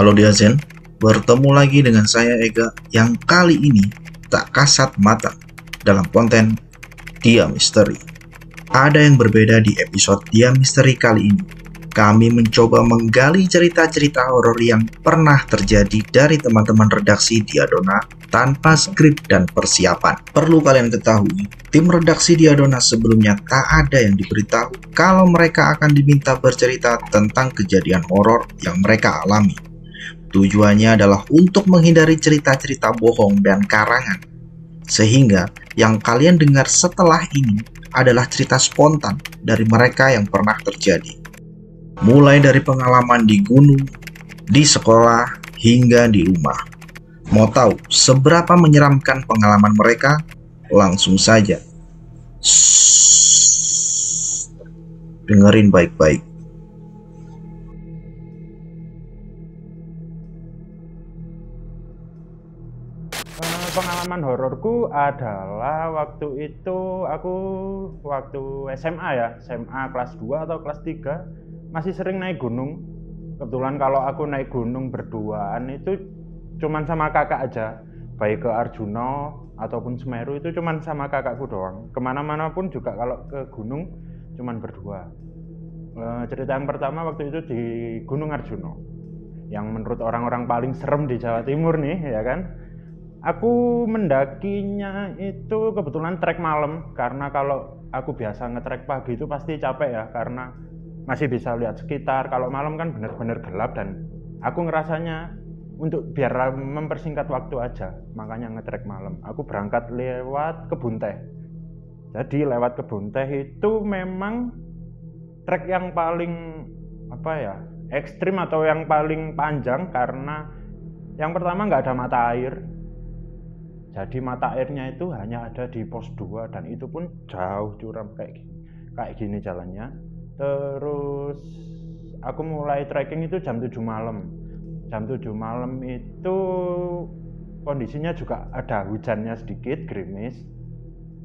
Halo Diazen, bertemu lagi dengan saya Ega yang kali ini tak kasat mata dalam konten Dia Misteri. Ada yang berbeda di episode Dia Misteri kali ini. Kami mencoba menggali cerita-cerita horor yang pernah terjadi dari teman-teman redaksi Diadona tanpa skrip dan persiapan. Perlu kalian ketahui, tim redaksi Diadona sebelumnya tak ada yang diberitahu kalau mereka akan diminta bercerita tentang kejadian horor yang mereka alami. Tujuannya adalah untuk menghindari cerita-cerita bohong dan karangan. Sehingga yang kalian dengar setelah ini adalah cerita spontan dari mereka yang pernah terjadi. Mulai dari pengalaman di gunung, di sekolah, hingga di rumah. Mau tahu seberapa menyeramkan pengalaman mereka? Langsung saja. Dengerin baik-baik. Pengalaman hororku adalah waktu itu aku waktu SMA ya, SMA kelas 2 atau kelas 3 masih sering naik gunung. Kebetulan kalau aku naik gunung berduaan itu cuman sama kakak aja, baik ke Arjuna ataupun Semeru itu cuman sama kakakku doang. Kemana-mana pun juga kalau ke gunung cuman berdua. Cerita yang pertama waktu itu di Gunung Arjuna, yang menurut orang-orang paling serem di Jawa Timur nih, ya kan. Aku mendakinya itu kebetulan trek malam, karena kalau aku biasa ngetrek pagi itu pasti capek ya, karena masih bisa lihat sekitar. Kalau malam kan benar-benar gelap dan aku ngerasanya untuk biar mempersingkat waktu aja, makanya ngetrek malam. Aku berangkat lewat Kebun Teh. Jadi lewat Kebun Teh itu memang trek yang paling ekstrim atau yang paling panjang, karena yang pertama nggak ada mata air. Jadi mata airnya itu hanya ada di pos 2 dan itu pun jauh curam kayak gini jalannya. Terus aku mulai trekking itu jam 7 malam. Jam 7 malam itu kondisinya juga ada hujannya sedikit, gerimis.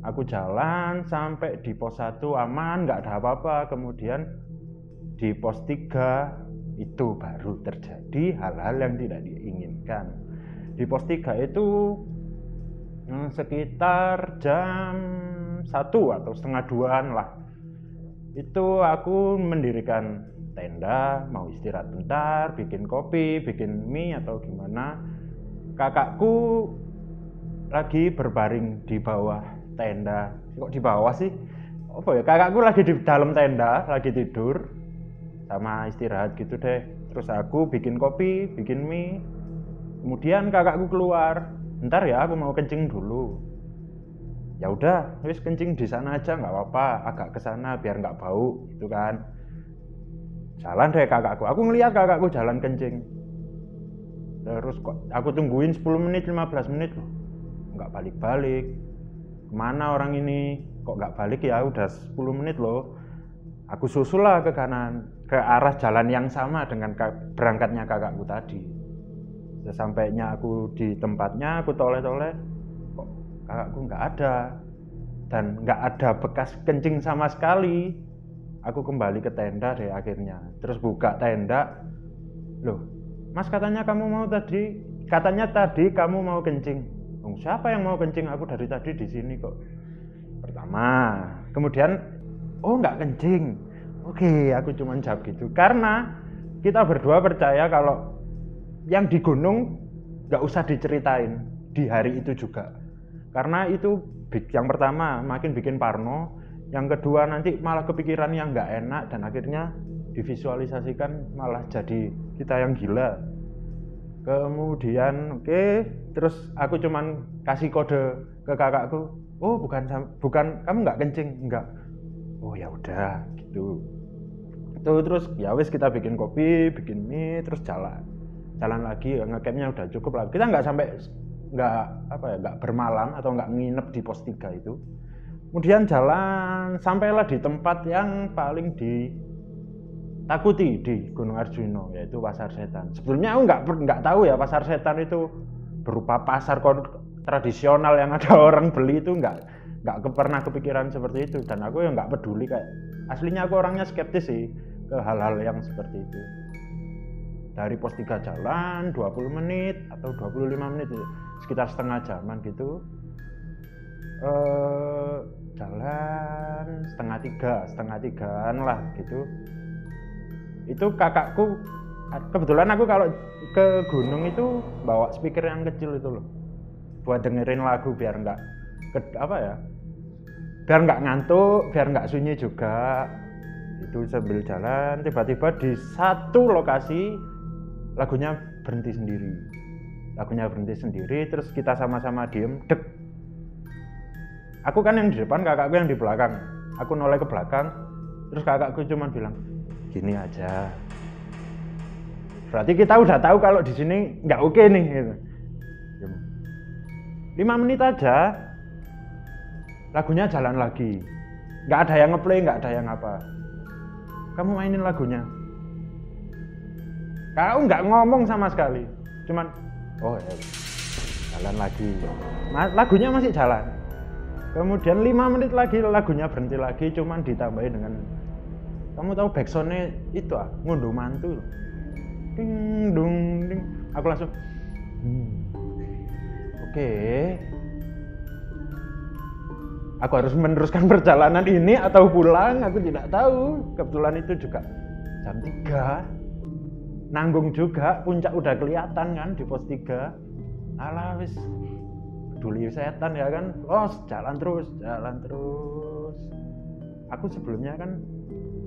Aku jalan sampai di pos 1 aman, nggak ada apa-apa. Kemudian di pos 3 itu baru terjadi hal-hal yang tidak diinginkan. Di pos 3 itu sekitar jam 1 atau setengah 2-an lah. Itu aku mendirikan tenda, mau istirahat bentar, bikin kopi, bikin mie atau gimana. Kakakku lagi berbaring di bawah tenda. Kok di bawah sih? Kakakku lagi di dalam tenda, lagi tidur sama istirahat gitu deh. Terus aku bikin kopi, bikin mie. Kemudian kakakku keluar. Bentar ya, aku mau kencing dulu. Ya udah, wis kencing di sana aja, nggak apa-apa. Agak ke sana biar nggak bau, gitu kan. Jalan deh kakakku. Aku ngeliat kakakku jalan kencing. Terus kok aku tungguin 10 menit, 15 menit loh, nggak balik-balik. Kemana orang ini? Kok nggak balik ya? Udah 10 menit loh. Aku susul lah ke kanan, ke arah jalan yang sama dengan berangkatnya kakakku tadi. Sesampainya aku di tempatnya, aku toleh-toleh, kok kakakku nggak ada dan nggak ada bekas kencing sama sekali. Aku kembali ke tenda deh akhirnya. Terus buka tenda, loh, mas katanya tadi kamu mau kencing. Siapa yang mau kencing? Aku dari tadi di sini kok. Pertama, kemudian nggak kencing. Oke, aku cuma jawab gitu karena kita berdua percaya kalau yang di gunung nggak usah diceritain di hari itu juga, karena itu yang pertama makin bikin parno, yang kedua nanti malah kepikiran yang nggak enak dan akhirnya divisualisasikan malah jadi kita yang gila. Kemudian terus aku cuman kasih kode ke kakakku, bukan kamu nggak kencing, enggak. Oh ya udah gitu. Terus ya wis kita bikin kopi, bikin mie, terus jalan lagi. Ngecampnya udah cukup lah, kita nggak bermalam atau nggak nginep di pos 3 itu. Kemudian jalan sampailah di tempat yang paling ditakuti di Gunung Arjuna, yaitu Pasar Setan. Sebelumnya aku nggak tahu ya Pasar Setan itu berupa pasar tradisional yang ada orang beli, itu nggak pernah kepikiran seperti itu, dan aku ya nggak peduli. Kayak aslinya aku orangnya skeptis sih ke hal-hal yang seperti itu. dari pos 3 jalan 20 menit atau 25 menit, sekitar setengah jaman gitu. Jalan setengah tigaan lah gitu. Itu kakakku, kebetulan aku kalau ke gunung itu bawa speaker yang kecil itu loh, buat dengerin lagu biar nggak biar nggak ngantuk, biar nggak sunyi juga. Itu sambil jalan, tiba-tiba di satu lokasi lagunya berhenti sendiri, terus kita sama-sama diem, dek. Aku kan yang di depan, kakakku yang di belakang. Aku noleh ke belakang, terus kakakku cuma bilang, gini aja. Berarti kita udah tahu kalau di sini nggak oke nih. Gitu. 5 menit aja, lagunya jalan lagi. Nggak ada yang ngeplay, nggak ada yang apa. Kamu mainin lagunya. Kau nggak ngomong sama sekali, cuman, oh ya, jalan lagi. Lagunya masih jalan. Kemudian 5 menit lagi lagunya berhenti lagi, cuman ditambahin dengan, kamu tahu backsoundnya itu ngunduh mantu, ding dung ding. Aku langsung, oke. Aku harus meneruskan perjalanan ini atau pulang, aku tidak tahu. Kebetulan itu juga jam 3, nanggung juga, puncak udah kelihatan kan di pos 3. Alah wis, peduli setan ya kan, jalan terus. Aku sebelumnya kan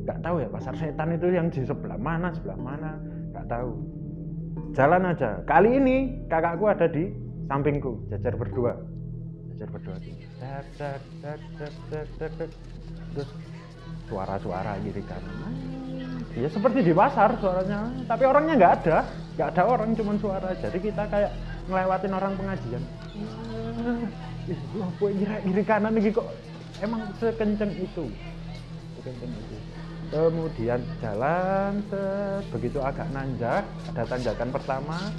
nggak tahu ya pasar setan itu yang di sebelah mana, nggak tahu. Jalan aja. Kali ini kakakku ada di sampingku, jajar berdua. Terus suara-suara kiri kanan. Ya seperti di pasar suaranya, tapi orangnya nggak ada orang, cuman suara. Jadi kita kayak ngelewatin orang pengajian. Kiri kanan ini kok emang sekenceng itu. Kemudian jalan, begitu agak nanjak, ada tanjakan pertama,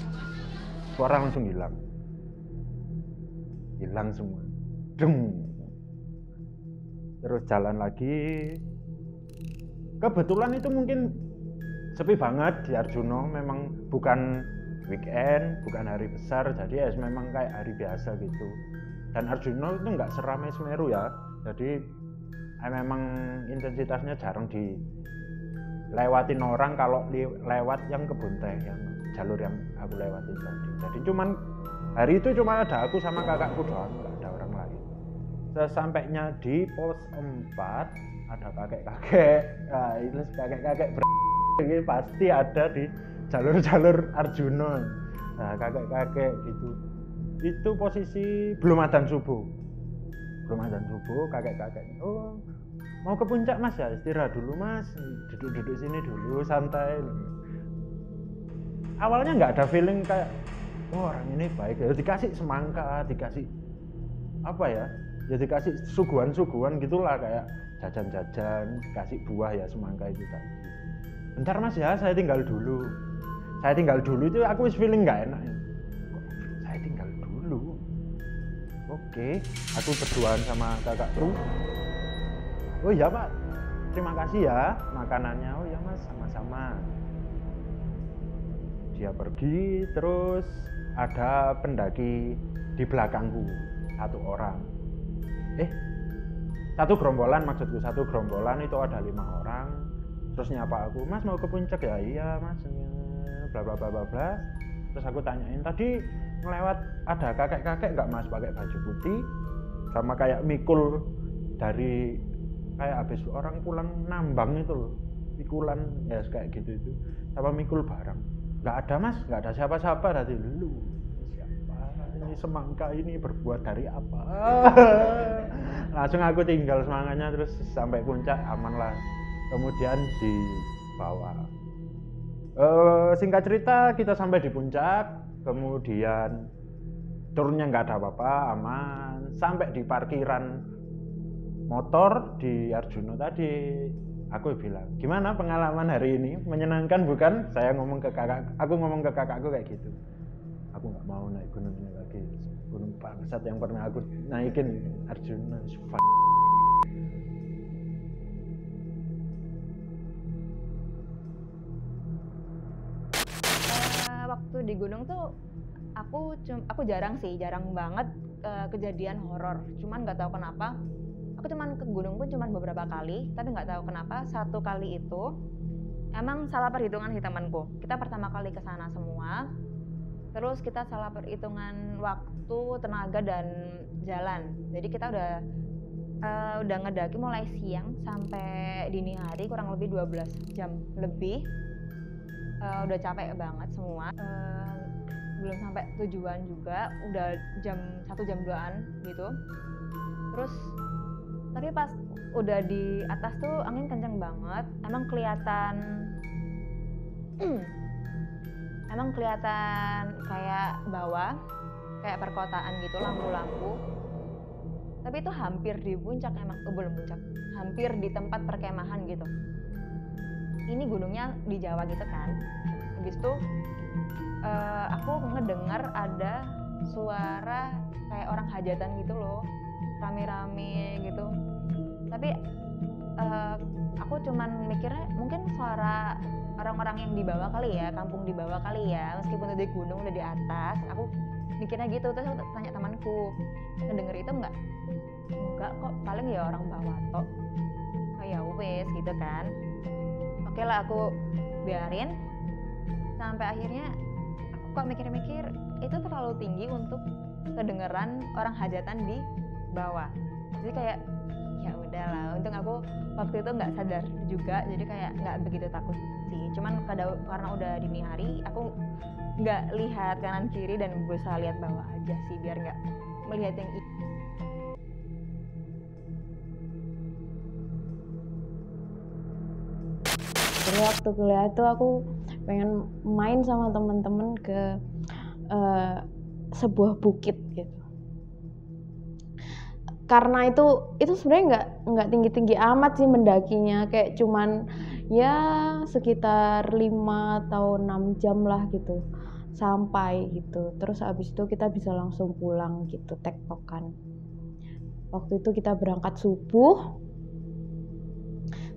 suara langsung hilang semua. Terus jalan lagi. Kebetulan itu mungkin sepi banget di Arjuna, memang bukan weekend, bukan hari besar, jadi ya memang kayak hari biasa gitu. Dan Arjuna itu nggak seramai Semeru ya, jadi memang intensitasnya jarang dilewatin orang kalau lewat yang kebun teh, yang jalur yang aku lewatin tadi. Jadi cuman hari itu cuma ada aku sama kakakku doang, nggak ada orang lain. Sesampainya di pos 4 ada kakek-kakek. Nah, itu kakek-kakek ini pasti ada di jalur-jalur Arjuna. Nah, kakek-kakek gitu. Itu posisi belum adzan subuh, kakek-kakek. Oh, mau ke puncak Mas ya? Istirahat dulu Mas, duduk sini dulu, santai. Awalnya nggak ada feeling kayak, orang ini baik, ya dikasih semangka, dikasih apa ya dikasih suguhan gitulah, kayak jajan-jajan, kasih buah ya, semangka itu tadi. Bentar Mas ya, saya tinggal dulu itu aku feeling nggak enak. Saya tinggal dulu. Oke, aku berduaan sama kakakku. Oh iya Pak, terima kasih ya makanannya. Oh ya Mas, sama-sama. Dia pergi, terus ada pendaki di belakangku, satu orang. Satu gerombolan itu ada 5 orang. Terus nyapa aku, Mas mau ke puncak ya? Iya Mas, bla bla bla bla bla. Terus aku tanyain, tadi ngelewat ada kakek-kakek nggak Mas pakai baju putih sama kayak mikul dari kayak habis orang pulang nambang itu loh, mikulan ya kayak gitu itu, sama mikul barang. Nggak ada Mas, nggak ada siapa-siapa. Tadi lu siapa ini, semangka ini berbuat dari apa? Langsung aku tinggal semangatnya, terus sampai puncak aman lah. Kemudian dibawa. Singkat cerita kita sampai di puncak, kemudian turunnya nggak ada apa-apa, aman. Sampai di parkiran motor di Arjuna tadi, aku bilang, gimana pengalaman hari ini? Menyenangkan bukan? Aku ngomong ke kakakku kayak gitu. Aku nggak mau naik gunung ini lagi, gunung bangsat yang pernah aku naikin Arjuna. di gunung tuh aku jarang banget kejadian horor. Cuman nggak tahu kenapa aku cuman ke gunung pun cuman beberapa kali, tapi nggak tahu kenapa satu kali itu emang salah perhitungan si temanku. Kita pertama kali ke sana semua, terus kita salah perhitungan waktu, tenaga dan jalan. Jadi kita udah ngedaki mulai siang sampai dini hari, kurang lebih 12 jam lebih. Udah capek banget semua. Belum sampai tujuan juga, udah jam 1 jam 2an gitu. Terus tapi pas udah di atas tuh angin kenceng banget, emang kelihatan kayak bawah, kayak perkotaan gitu, lampu-lampu. Tapi itu hampir di puncak, belum puncak, hampir di tempat perkemahan gitu. Ini gunungnya di Jawa gitu kan. Habis itu aku ngedengar ada suara kayak orang hajatan gitu loh, rame-rame gitu. Tapi aku cuman mikirnya mungkin suara orang-orang yang di bawah kali ya, kampung di bawah kali ya, meskipun udah di gunung, udah di atas. Aku mikirnya gitu. Terus aku tanya temanku, ngedenger itu enggak kok, paling ya orang bawah tok. Oh ya wes gitu kan. Oke lah, aku biarin. Sampai akhirnya aku kok mikir-mikir itu terlalu tinggi untuk kedengeran orang hajatan di bawah. Jadi kayak ya udahlah, untung aku waktu itu nggak sadar juga, jadi kayak nggak begitu takut sih. Cuman karena udah dini hari, aku nggak lihat kanan kiri dan berusaha lihat bawah aja sih biar nggak melihat yang itu. Jadi waktu kuliah tuh aku pengen main sama teman-teman ke sebuah bukit gitu. Karena itu sebenarnya nggak tinggi-tinggi amat sih mendakinya, kayak cuman ya sekitar 5 atau 6 jam lah gitu sampai gitu. Terus abis itu kita bisa langsung pulang gitu, tektokan. Waktu itu kita berangkat subuh.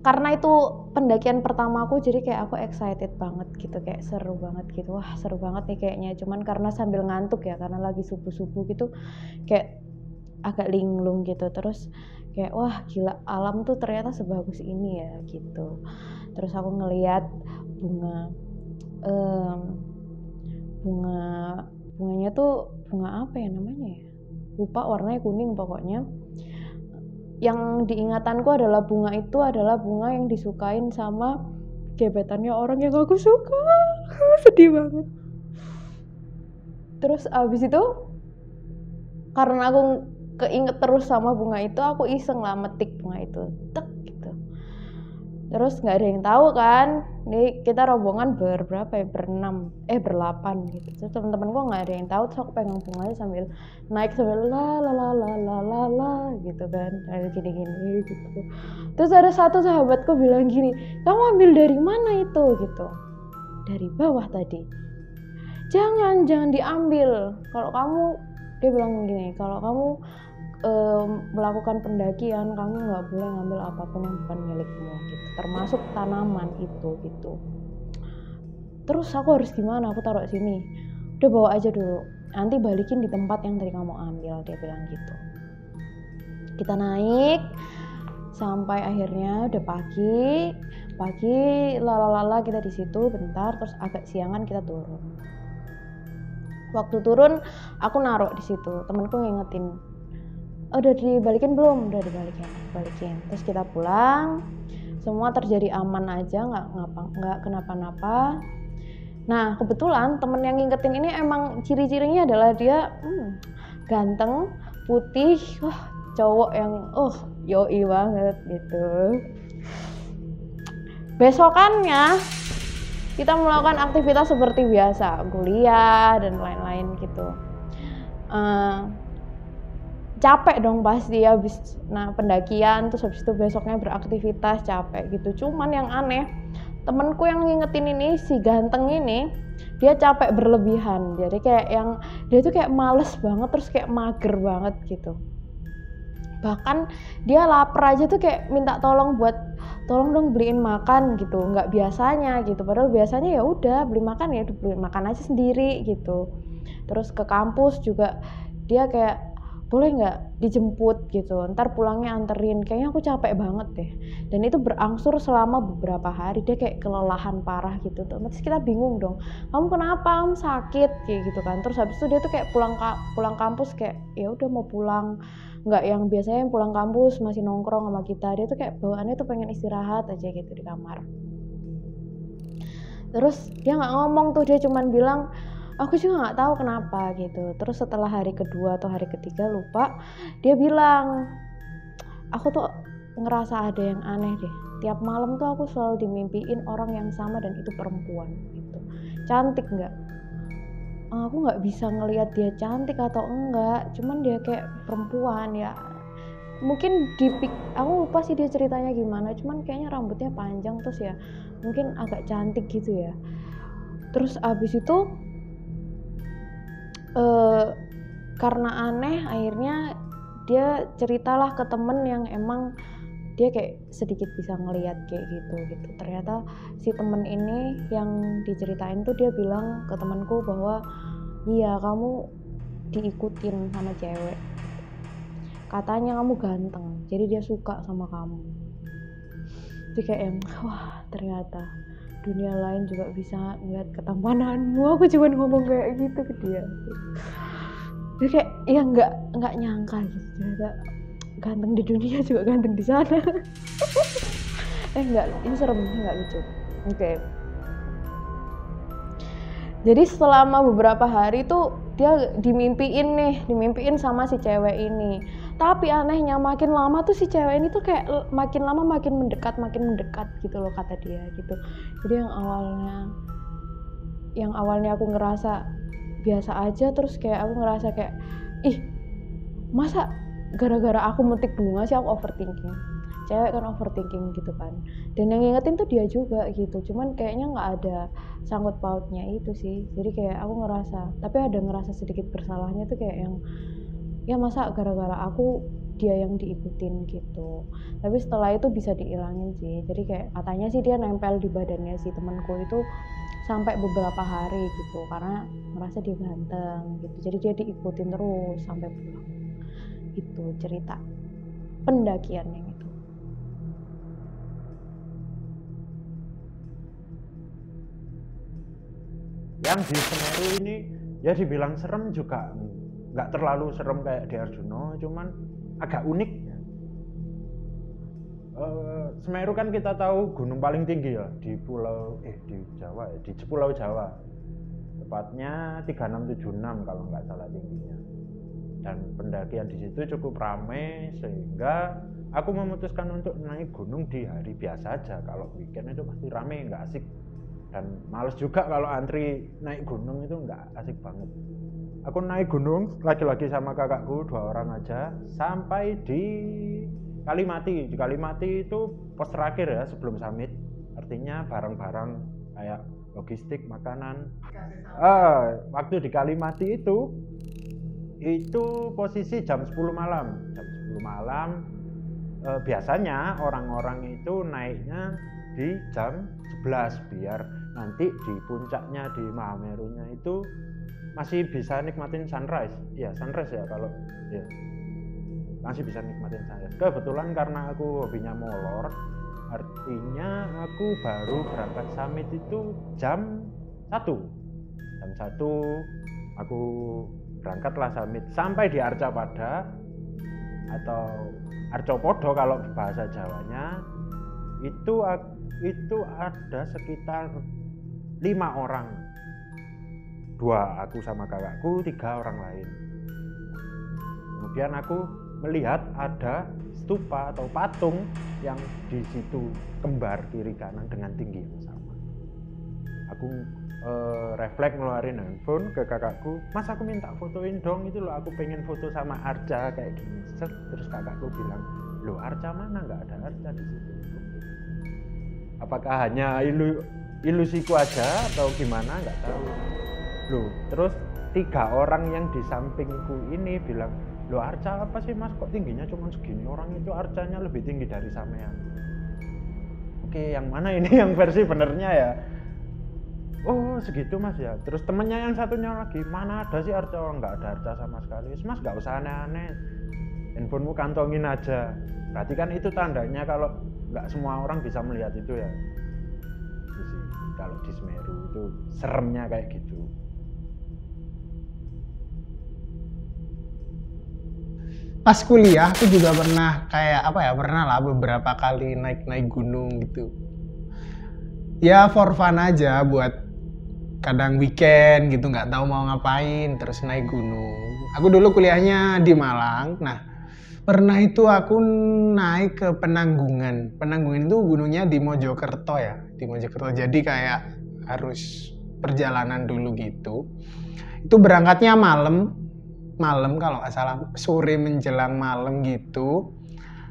Karena itu pendakian pertama aku, jadi kayak aku excited banget gitu, kayak seru banget gitu. Wah seru banget nih kayaknya. Cuman karena sambil ngantuk ya, karena lagi subuh-subuh gitu, kayak agak linglung gitu. Terus kayak wah gila, alam tuh ternyata sebagus ini ya gitu. Terus aku ngeliat bunganya tuh bunga apa ya namanya ya, lupa, warnanya kuning pokoknya. Yang diingatanku adalah bunga itu adalah bunga yang disukain sama gebetannya orang yang aku suka. Sedih banget. Terus abis itu karena aku keinget terus sama bunga itu, aku iseng lah metik bunga itu, tek gitu. Terus nggak ada yang tahu kan, nih kita rombongan berlapan gitu. Terus teman-teman gua nggak ada yang tahu. Terus aku pegang bunganya sambil naik sambil la gitu kan, kayak gini gitu. Terus ada satu sahabatku bilang gini, kamu ambil dari mana itu gitu? Dari bawah tadi. Jangan diambil. Kalau kamu, dia bilang gini, kalau kamu melakukan pendakian, kamu nggak boleh ngambil apapun yang bukan milikmu gitu, termasuk tanaman itu gitu. Terus aku harus gimana? Aku taruh sini. Udah bawa aja dulu, nanti balikin di tempat yang tadi kamu ambil, dia bilang gitu. Kita naik sampai akhirnya udah pagi kita di situ bentar. Terus agak siangan kita turun. Waktu turun aku naruh di situ, temanku ngingetin, udah dibalikin belum? Udah dibalikin. Terus kita pulang, semua terjadi aman aja, nggak kenapa-napa. Nah kebetulan temen yang ngingetin ini emang ciri-cirinya adalah dia ganteng, putih, wah cowok yang yoi banget gitu. Besokannya kita melakukan aktivitas seperti biasa, kuliah dan lain-lain gitu. Capek dong pasti habis pendakian, terus habis itu besoknya beraktivitas, capek gitu. Cuman yang aneh, temenku yang ngingetin ini, si ganteng ini, dia capek berlebihan. Jadi kayak dia tuh kayak males banget, terus kayak mager banget gitu. Bahkan dia lapar aja tuh kayak minta tolong buat tolong dong beliin makan gitu, nggak biasanya gitu, padahal biasanya ya udah beli makan ya udah beli makan aja sendiri gitu. Terus ke kampus juga dia kayak boleh nggak dijemput gitu, ntar pulangnya anterin, kayaknya aku capek banget deh. Dan itu berangsur selama beberapa hari, dia kayak kelelahan parah gitu. Terus kita bingung dong, kamu kenapa, kamu sakit kayak gitu kan. Terus habis itu dia tuh kayak pulang kampus kayak ya udah mau pulang, nggak yang biasanya yang pulang kampus masih nongkrong sama kita. Dia tuh kayak bawaannya tuh pengen istirahat aja gitu di kamar. Terus dia nggak ngomong tuh, dia cuman bilang aku juga nggak tahu kenapa gitu. Terus setelah hari kedua atau hari ketiga lupa, dia bilang aku tuh ngerasa ada yang aneh deh, tiap malam tuh aku selalu dimimpiin orang yang sama dan itu perempuan gitu. Cantik nggak? Aku nggak bisa ngelihat dia cantik atau enggak, cuman dia kayak perempuan ya. Mungkin aku lupa sih dia ceritanya gimana, cuman kayaknya rambutnya panjang terus ya mungkin agak cantik gitu ya. Terus abis itu karena aneh akhirnya dia ceritalah ke temen yang emang dia kayak sedikit bisa ngelihat kayak gitu. Ternyata si temen ini yang diceritain tuh dia bilang ke temanku bahwa iya kamu diikutin sama cewek, katanya kamu ganteng jadi dia suka sama kamu. Jadi kayak yang wah ternyata dunia lain juga bisa ngeliat ketampananmu. Aku cuma ngomong kayak gitu ke dia. Jadi kayak ya nggak nyangka gitu, ternyata ganteng di dunia juga ganteng di sana. Enggak, ini serem, nggak lucu. Oke. Jadi selama beberapa hari tuh dia dimimpiin sama si cewek ini. Tapi anehnya makin lama tuh si cewek ini tuh kayak makin lama makin mendekat gitu loh kata dia gitu. Jadi yang awalnya aku ngerasa biasa aja, terus kayak aku ngerasa kayak ih masa gara-gara aku metik bunga sih aku overthinking. Cewek kan overthinking gitu kan, dan yang ngingetin tuh dia juga gitu, cuman kayaknya nggak ada sangkut pautnya itu sih. Jadi kayak aku ngerasa sedikit bersalahnya tuh kayak yang ya masa gara-gara aku dia yang diikutin gitu. Tapi setelah itu bisa dihilangin sih. Jadi kayak katanya sih dia nempel di badannya si temanku itu sampai beberapa hari gitu karena merasa dia ganteng gitu. Jadi dia diikutin terus sampai pulang. Itu cerita pendakian yang itu. Yang di Semeru ini ya dibilang serem juga nggak terlalu serem kayak di Arjuna, cuman agak unik. Semeru kan kita tahu gunung paling tinggi ya di Pulau Jawa, tepatnya 3676 kalau nggak salah tingginya. Dan pendakian di situ cukup ramai sehingga aku memutuskan untuk naik gunung di hari biasa aja. Kalau weekend itu pasti ramai, nggak asik. Dan males juga kalau antri naik gunung, itu nggak asik banget. Aku naik gunung lagi-lagi sama kakakku, 2 orang aja, sampai di Kalimati. Di Kalimati itu pos terakhir ya sebelum summit, artinya barang-barang kayak logistik, makanan. Waktu di Kalimati itu posisi jam 10 malam. Jam 10 malam biasanya orang-orang itu naiknya di jam 11 biar nanti di puncaknya di Mahamerunya itu masih bisa nikmatin sunrise. Ya sunrise ya kalau ya masih bisa nikmatin sunrise. Kebetulan karena aku hobinya molor, artinya aku baru berangkat summit itu jam 1. Jam 1 aku berangkatlah summit sampai di Arcapada atau Arcopodo kalau bahasa Jawanya. Itu ada sekitar 5 orang, 2 aku sama kakakku, 3 orang lain. Kemudian aku melihat ada stupa atau patung yang di situ kembar kiri kanan dengan tinggi yang sama. Aku refleks ngeluarin handphone ke kakakku, mas aku minta fotoin dong itu loh, aku pengen foto sama Arca kayak gini. Terus kakakku bilang, loh Arca mana, nggak ada Arca di situ. Apakah hanya ilusiku aja atau gimana, nggak tahu. Loh, terus 3 orang yang di sampingku ini bilang, loh Arca apa sih mas, kok tingginya cuma segini, orang itu Arcanya lebih tinggi dari sampean. oke, yang mana ini yang versi benernya ya? Oh segitu mas ya. Terus temennya yang satunya lagi, mana ada sih Arca? Nggak ada Arca sama sekali. Mas nggak usah aneh-aneh, handphonemu kantongin aja. Berarti kan itu tandanya kalau nggak semua orang bisa melihat itu ya. Itu sih, kalau di Semeru itu seremnya kayak gitu. Pas kuliah aku juga pernah kayak pernah lah beberapa kali naik gunung gitu. Ya for fun aja, buat kadang weekend gitu nggak tahu mau ngapain terus naik gunung. Aku dulu kuliahnya di Malang. Nah pernah itu aku naik ke Penanggungan. Penanggungan itu gunungnya di Mojokerto ya, di Mojokerto. Jadi kayak harus perjalanan dulu gitu. Itu berangkatnya malam kalau nggak salah, sore menjelang malam gitu,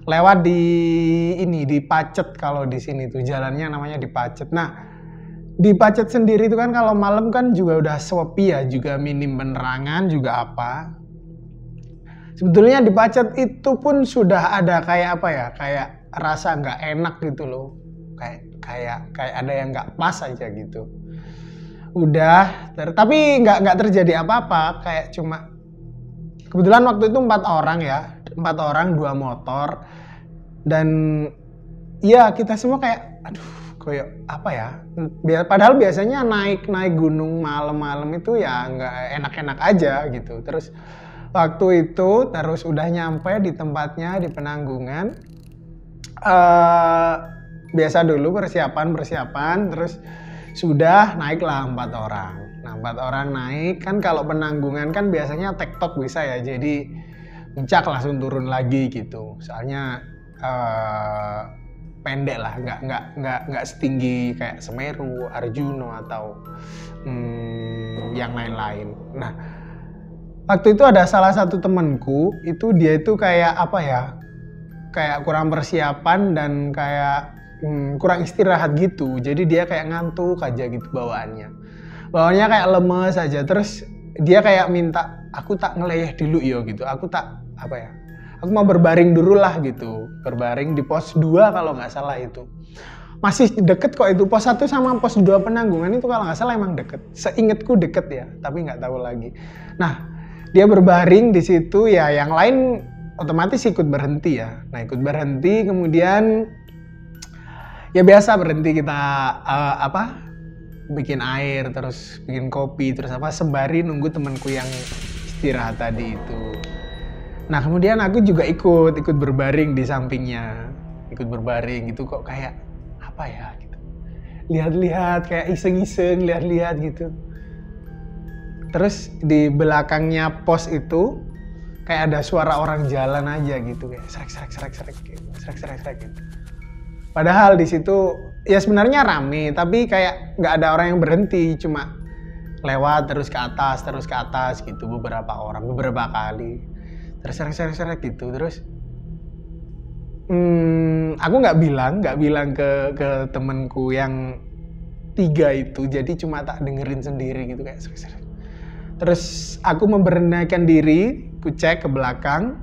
lewat di Pacet. Kalau di sini tuh jalannya namanya di Pacet. Nah di Pacet sendiri itu kan kalau malam kan juga udah sepi ya, juga minim penerangan juga apa. Sebetulnya di Pacet itu pun sudah ada kayak kayak rasa nggak enak gitu loh, kayak ada yang nggak pas aja gitu. Tapi nggak terjadi apa-apa, kayak cuma kebetulan waktu itu 4 orang ya, 4 orang 2 motor, dan ya kita semua kayak kayak apa ya, padahal biasanya naik gunung malam-malam itu ya nggak enak-enak aja gitu. Terus waktu itu terus udah nyampe di tempatnya di Penanggungan, biasa dulu persiapan, terus sudah naiklah 4 orang. Nah 4 orang naik kan, kalau Penanggungan kan biasanya tektok bisa ya, jadi puncak langsung turun lagi gitu. Soalnya pendek lah, nggak setinggi kayak Semeru, Arjuno atau yang lain-lain. Nah waktu itu ada salah satu temanku, itu dia itu kayak kayak kurang persiapan dan kayak kurang istirahat gitu. Jadi dia kayak ngantuk aja gitu bawaannya kayak lemes aja. Terus dia kayak minta aku tak ngeleyeh dulu yo gitu, aku mau berbaring dulu lah gitu, berbaring di pos 2 kalau nggak salah. Itu masih deket kok, itu pos 1 sama pos 2 Penanggungan itu kalau nggak salah emang deket, seingetku deket ya, tapi nggak tahu lagi. Nah dia berbaring di situ ya, yang lain otomatis ikut berhenti ya. Nah ikut berhenti, kemudian ya biasa berhenti kita bikin air, terus bikin kopi, terus sembari nunggu temanku yang istirahat tadi itu. Nah kemudian aku juga ikut berbaring di sampingnya, ikut berbaring gitu, kok kayak gitu, lihat-lihat kayak iseng-iseng lihat-lihat gitu. Terus di belakangnya pos itu kayak ada suara orang jalan aja gitu, kayak serak gitu. Padahal di situ ya sebenarnya rame, tapi kayak nggak ada orang yang berhenti, cuma lewat terus ke atas gitu beberapa kali. Terus serak gitu. Terus aku nggak bilang ke temenku yang 3 itu, jadi cuma tak dengerin sendiri gitu kayak serak. Terus aku memberanikan diri, ku cek ke belakang,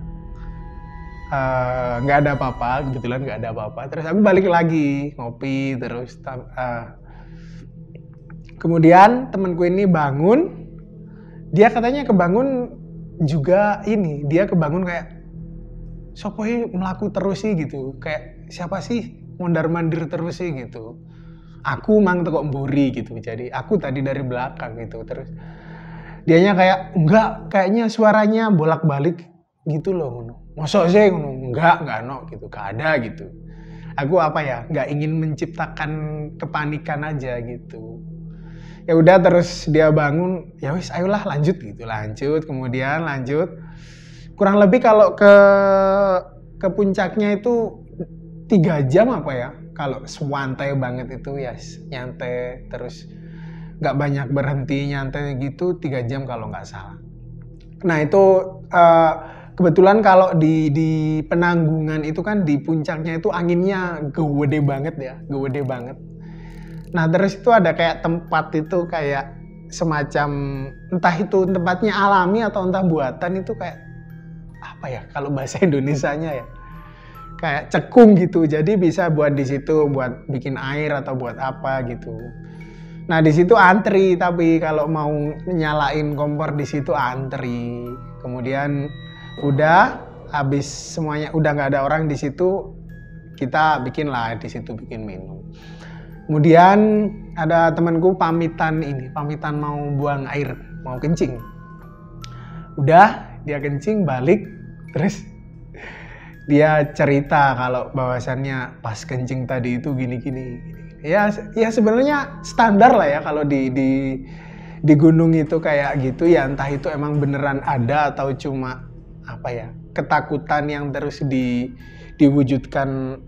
nggak ada apa-apa, kebetulan nggak ada apa-apa. Terus aku balik lagi ngopi terus. Kemudian temanku ini bangun, dia katanya kebangun juga ini, dia kebangun kayak sopoi melaku terus sih gitu, kayak siapa sih mondar-mandir terus sih gitu. Aku mang tekok mburi gitu, jadi aku tadi dari belakang gitu. Terus dianya kayak enggak, kayaknya suaranya bolak-balik gitu loh. Mosok sih enggak no gitu, gak ada gitu. Aku nggak ingin menciptakan kepanikan aja gitu. Ya udah, terus dia bangun, ya wis ayolah lanjut gitu, kemudian lanjut. Kurang lebih kalau ke puncaknya itu 3 jam kalau sewantai banget itu ya, nyantai terus nggak banyak berhenti, nyantai gitu 3 jam kalau nggak salah. Nah itu kebetulan kalau di Penanggungan itu kan di puncaknya itu anginnya gede banget ya, gede banget. Nah terus itu ada kayak tempat itu kayak semacam, entah itu tempatnya alami atau entah buatan, itu kayak kalau bahasa Indonesianya ya, kayak cekung gitu. Jadi bisa buat di situ buat bikin air atau buat apa gitu. Nah di situ antri, tapi kalau mau nyalain kompor di situ antri. Kemudian udah habis semuanya, udah nggak ada orang di situ, kita bikin lah di situ, bikin minum. Kemudian ada temanku pamitan mau buang air, mau kencing. Udah dia kencing balik, terus dia cerita kalau bahwasannya pas kencing tadi itu gini. Ya sebenarnya standar lah ya kalau di gunung itu kayak gitu ya, entah itu emang beneran ada atau cuma apa ya, ketakutan yang terus diwujudkan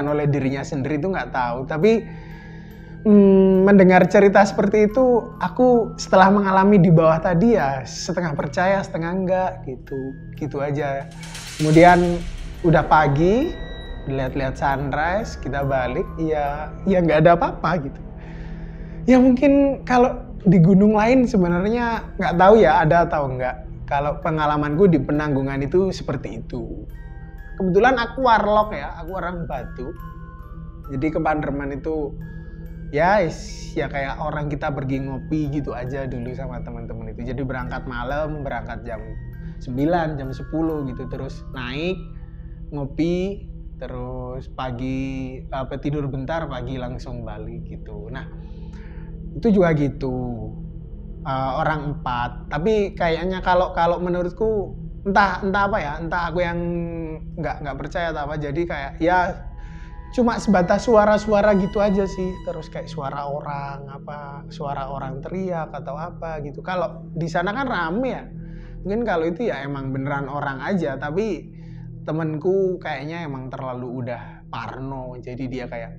oleh dirinya sendiri, itu nggak tahu. Tapi mendengar cerita seperti itu, aku setelah mengalami di bawah tadi ya setengah percaya setengah enggak gitu aja. Kemudian udah pagi, lihat-lihat sunrise, kita balik, ya nggak ada apa-apa gitu. Ya mungkin kalau di gunung lain sebenarnya nggak tahu ya ada atau enggak. Kalau pengalamanku di Penanggungan itu seperti itu. Kebetulan aku warlock ya, aku orang Batu. Jadi ke Panderman itu ya kayak orang kita pergi ngopi gitu aja dulu sama teman-teman itu. Jadi berangkat malam, berangkat jam 9, jam 10 gitu, terus naik ngopi, terus pagi tidur bentar, pagi langsung balik gitu. Nah itu juga gitu, orang 4. Tapi kayaknya kalau menurutku entah apa ya, entah aku yang nggak percaya atau apa, jadi kayak ya cuma sebatas suara-suara gitu aja sih, terus kayak suara orang teriak atau apa gitu. Kalau di sana kan rame ya, mungkin kalau itu ya emang beneran orang aja. Tapi temenku kayaknya emang terlalu udah parno, jadi dia kayak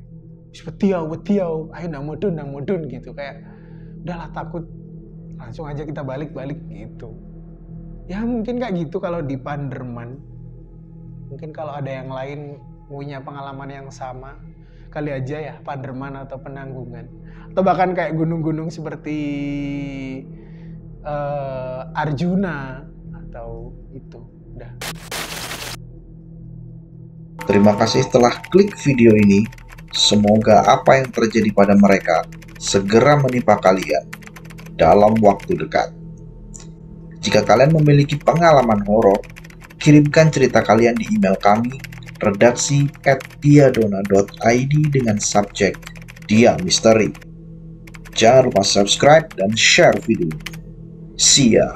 wediau, ayo nang mudun gitu, kayak udahlah takut, langsung aja kita balik gitu. Ya mungkin kayak gitu kalau di Panderman. Mungkin kalau ada yang lain punya pengalaman yang sama, kali aja ya Panderman atau Penanggungan, atau bahkan kayak gunung-gunung seperti Arjuna atau itu. Udah. Terima kasih telah klik video ini. Semoga apa yang terjadi pada mereka segera menimpa kalian dalam waktu dekat. Jika kalian memiliki pengalaman horor, kirimkan cerita kalian di email kami redaksi@diadona.id dengan subjek Dia Misteri. Jangan lupa subscribe dan share video. See ya.